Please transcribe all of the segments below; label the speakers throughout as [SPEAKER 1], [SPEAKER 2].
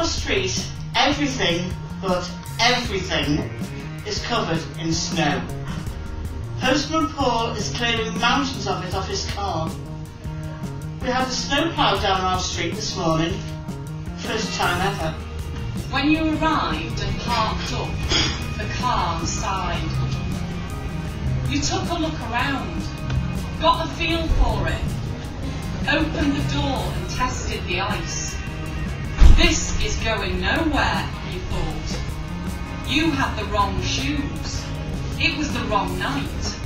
[SPEAKER 1] street, everything, but everything, is covered in snow. Postman Paul is clearing mountains of it off his car. We had a snowplow down our street this morning. First time ever.
[SPEAKER 2] When you arrived and parked up, the car sighed. You took a look around, got a feel for it, opened the door and tested the ice. This is going nowhere, you thought. You had the wrong shoes. It was the wrong night.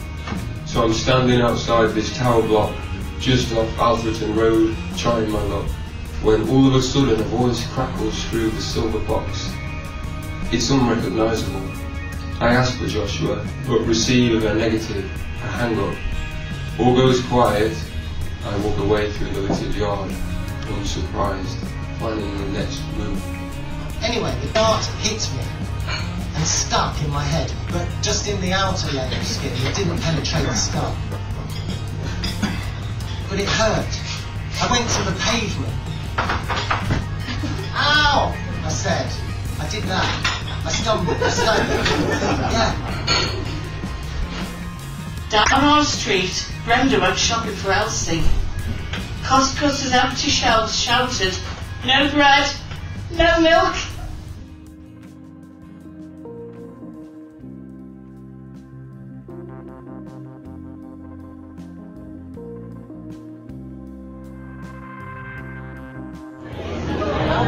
[SPEAKER 3] So I'm standing outside this tower block just off Alfreton Road, trying my luck, when all of a sudden a voice crackles through the silver box. It's unrecognisable. I ask for Joshua, but receive a negative, a hang-up. All goes quiet. I walk away through the littered yard, unsurprised, finding the next room.
[SPEAKER 4] Anyway, the dart hit me and stuck in my head, but just in the outer layer of skin. It didn't penetrate the skull. But it hurt. I went to the pavement. Ow! I said. I did that. I stumbled. Yeah.
[SPEAKER 1] Down our street, Brenda went shopping for Elsie. Costco's empty shelves shouted, "No bread, no milk."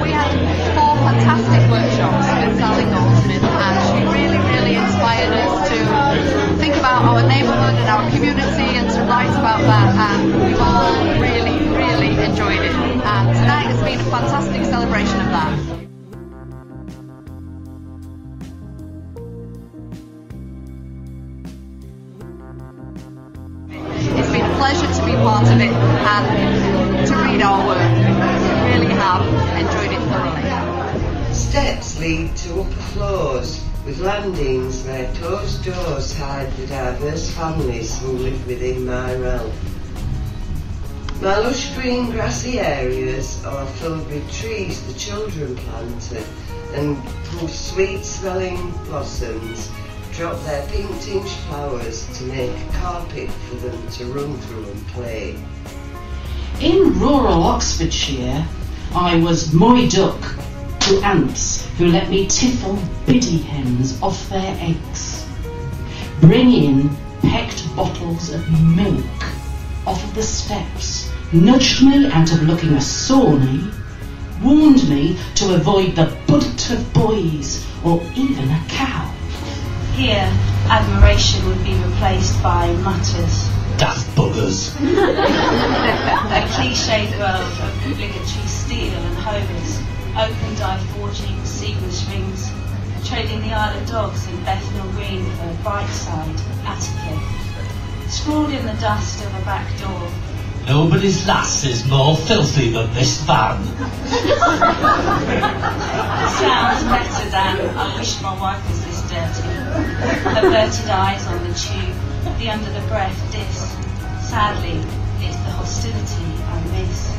[SPEAKER 5] We had 4 fantastic workshops with Sally Goldsmith, and she really inspired us to think about our neighbourhood and our community and to write about that, and we've all really enjoyed it, and tonight has been a fantastic celebration of that. It's been a pleasure to be part of it and to read our work. We really have enjoyed it thoroughly.
[SPEAKER 6] Steps lead to upper floors, with landings where closed doors hide the diverse families who live within my realm. My lush green grassy areas are filled with trees the children planted and whose sweet smelling blossoms drop their pink tinged flowers to make a carpet for them to run through and play.
[SPEAKER 7] In rural Oxfordshire, I was moied up to ants who let me tiffle biddy hens off their eggs, bring in pecked bottles of milk off of the steps, nudged me out of looking a sawney, warned me to avoid the butt of boys or even a cow.
[SPEAKER 8] Here, admiration would be replaced by mutters.
[SPEAKER 9] Daft buggers.
[SPEAKER 8] A cliched world of obligatory steel and hose, open die forging, seamless rings, trading the Isle of Dogs in Bethnal Green for a bright side, Attica. Scrawled in the dust of a back door.
[SPEAKER 9] Nobody's lass is more filthy than this van.
[SPEAKER 8] Sounds better than, I wish my wife was this dirty. Averted eyes on the tube, the under the breath diss. Sadly, it's the hostility I miss.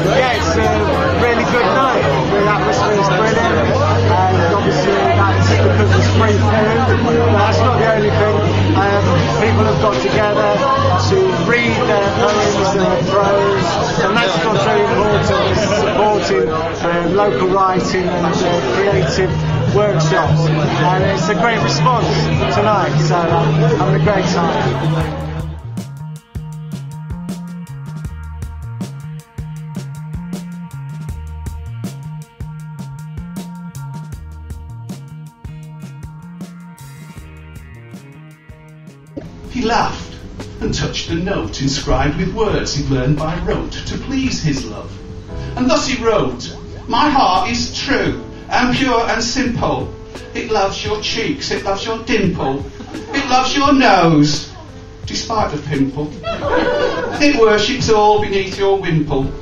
[SPEAKER 10] Yeah, it's a really good night. The atmosphere is brilliant, and obviously that's because it's free food. But that's not the only thing. People have got together to read their poems and their prose, and that's what's very important, is supporting local writing and creative workshops. And it's a great response tonight, so having a great time.
[SPEAKER 11] He laughed and touched a note inscribed with words he'd learned by rote to please his love. And thus he wrote, "My heart is true and pure and simple. It loves your cheeks, it loves your dimple, it loves your nose, despite the pimple. It worships all beneath your wimple.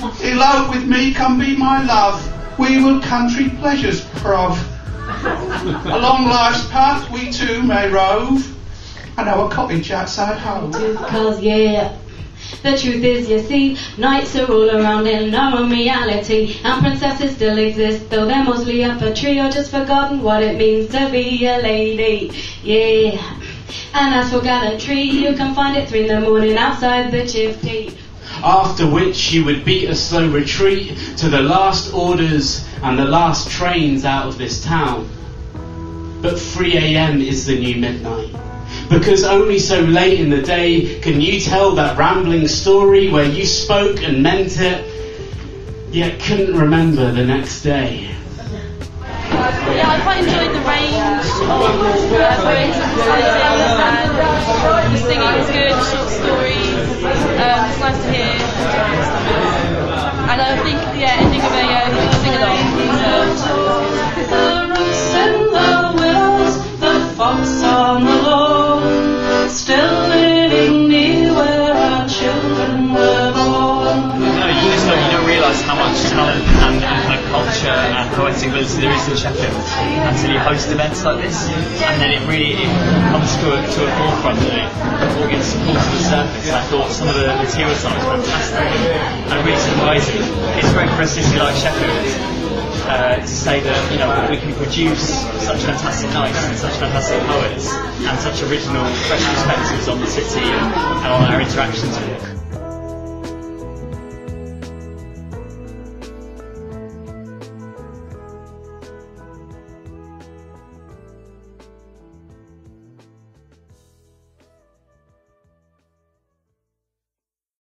[SPEAKER 11] Elope with me, come be my love. We will country pleasures prov. Along life's path we two may rove, and our cottage outside home.
[SPEAKER 12] Because, yeah, the truth is, you see, knights are all around in our own reality, and princesses still exist, though they're mostly up a tree or just forgotten what it means to be a lady. Yeah. And as for gallantry, you can find it 3 in the morning outside the chifty.
[SPEAKER 13] After which you would beat a slow retreat to the last orders and the last trains out of this town. But 3 a.m. is the new midnight, because only so late in the day can you tell that rambling story where you spoke and meant it, yet couldn't remember the next day.
[SPEAKER 14] Yeah, I quite enjoyed the range of poems and reciting, and the singing was good, the short stories, it's nice to hear. And I think the ending of a sing-along is
[SPEAKER 12] The rooks and the willows, the fox on the lawn, still living near where our children were born.
[SPEAKER 15] You don't realise how much talent and kind of culture and poetic ability there is in Sheffield until you host events like this, and then it comes to a forefront and it all gets pulled to the surface. I thought some of the material songs were fantastic and really surprising. It's great for a city like Sheffield to say that we can produce such fantastic nights and such fantastic poets and such original, fresh perspectives on the city and on our interactions with it.